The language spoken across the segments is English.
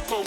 There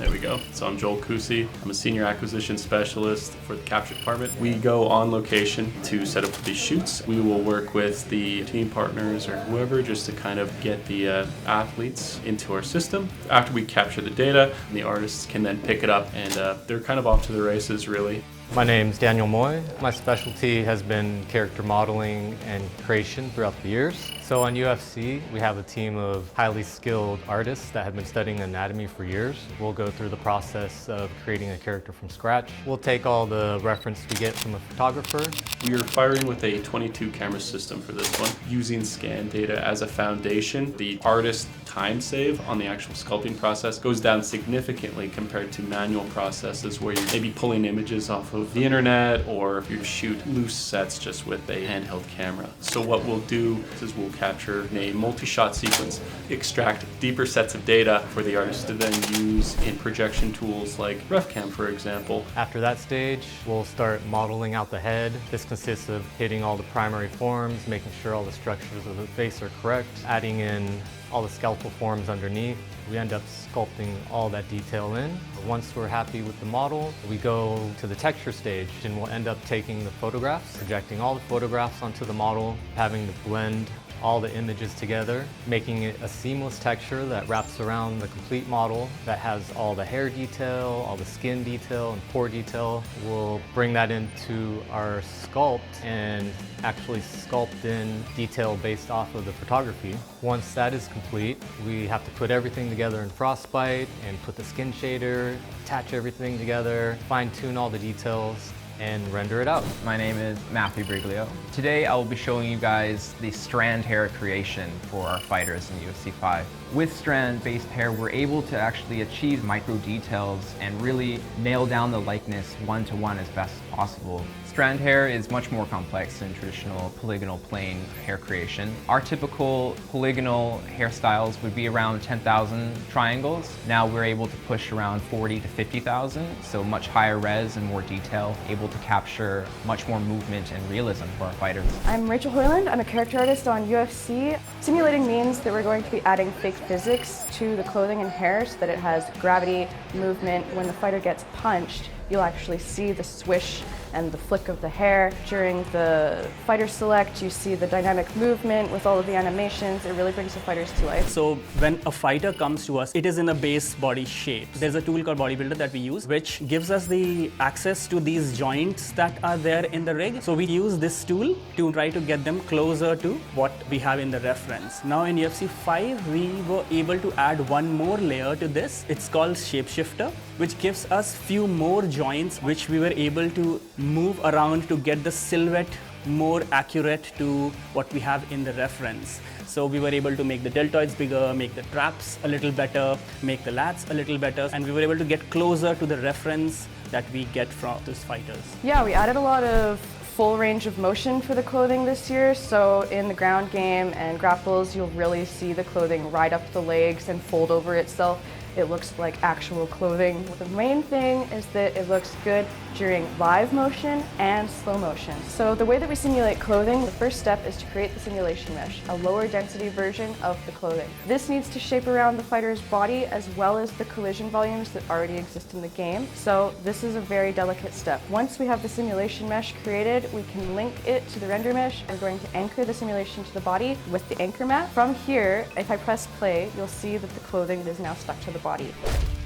we go. So I'm Joel Kusi. I'm a senior acquisition specialist for the capture department. We go on location to set up these shoots. We will work with the team partners or whoever just to kind of get the athletes into our system. After we capture the data, the artists can then pick it up and they're kind of off to the races, really. My name's Daniel Moy. My specialty has been character modeling and creation throughout the years. So on UFC, we have a team of highly skilled artists that have been studying anatomy for years. We'll go through the process of creating a character from scratch. We'll take all the reference we get from a photographer. We are firing with a 22 camera system for this one, using scan data as a foundation. The artist time save on the actual sculpting process goes down significantly compared to manual processes where you're maybe pulling images off of the internet, or if you shoot loose sets just with a handheld camera. So what we'll do is we'll capture a multi-shot sequence, extract deeper sets of data for the artist to then use in projection tools like RefCam, for example. After that stage, we'll start modeling out the head. This consists of hitting all the primary forms, making sure all the structures of the face are correct, adding in all the skeletal forms underneath. We end up sculpting all that detail in. Once we're happy with the model, we go to the texture stage and we'll end up taking the photographs, projecting all the photographs onto the model, having to blend all the images together, making it a seamless texture that wraps around the complete model that has all the hair detail, all the skin detail, and pore detail. We'll bring that into our sculpt and actually sculpt in detail based off of the photography. Once that is complete, we have to put everything together in Frostbite and put the skin shader, attach everything together, fine-tune all the details, and render it out. My name is Matthew Briglio. Today I will be showing you guys the strand hair creation for our fighters in UFC 5. With strand-based hair, we're able to actually achieve micro details and really nail down the likeness one-to-one as best as possible. Strand hair is much more complex than traditional polygonal plane hair creation. Our typical polygonal hairstyles would be around 10,000 triangles. Now we're able to push around 40 to 50,000, so much higher res and more detail, able to capture much more movement and realism for our fighters. I'm Rachel Hoyland. I'm a character artist on UFC. Simulating means that we're going to be adding fake physics to the clothing and hair so that it has gravity, movement. When the fighter gets punched, you'll actually see the swish and the flick of the hair. During the fighter select, you see the dynamic movement with all of the animations. It really brings the fighters to life. So when a fighter comes to us, it is in a base body shape. There's a tool called Bodybuilder that we use, which gives us the access to these joints that are there in the rig. So we use this tool to try to get them closer to what we have in the reference. Now in UFC 5, we were able to add one more layer to this. It's called Shapeshifter, which gives us few more joints which we were able to move around to get the silhouette more accurate to what we have in the reference. So we were able to make the deltoids bigger, make the traps a little better, make the lats a little better, and we were able to get closer to the reference that we get from those fighters. Yeah, we added a lot of full range of motion for the clothing this year. So in the ground game and grapples, you'll really see the clothing ride up the legs and fold over itself. It looks like actual clothing. The main thing is that it looks good during live motion and slow motion. So the way that we simulate clothing, the first step is to create the simulation mesh, a lower density version of the clothing. This needs to shape around the fighter's body as well as the collision volumes that already exist in the game. So this is a very delicate step. Once we have the simulation mesh created, we can link it to the render mesh. We're going to anchor the simulation to the body with the anchor mat. From here, if I press play, you'll see that the clothing is now stuck to the body.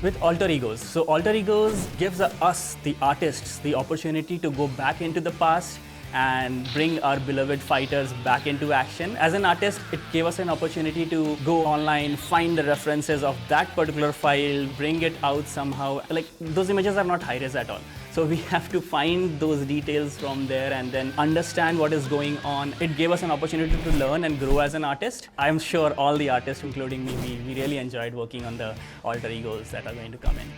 With alter egos. So alter egos gives us, the artists, the opportunity to go back into the past and bring our beloved fighters back into action. As an artist, it gave us an opportunity to go online, find the references of that particular file, bring it out somehow. Like, those images are not high-res at all. So we have to find those details from there and then understand what is going on. It gave us an opportunity to learn and grow as an artist. I'm sure all the artists, including me, we really enjoyed working on the alter egos that are going to come in.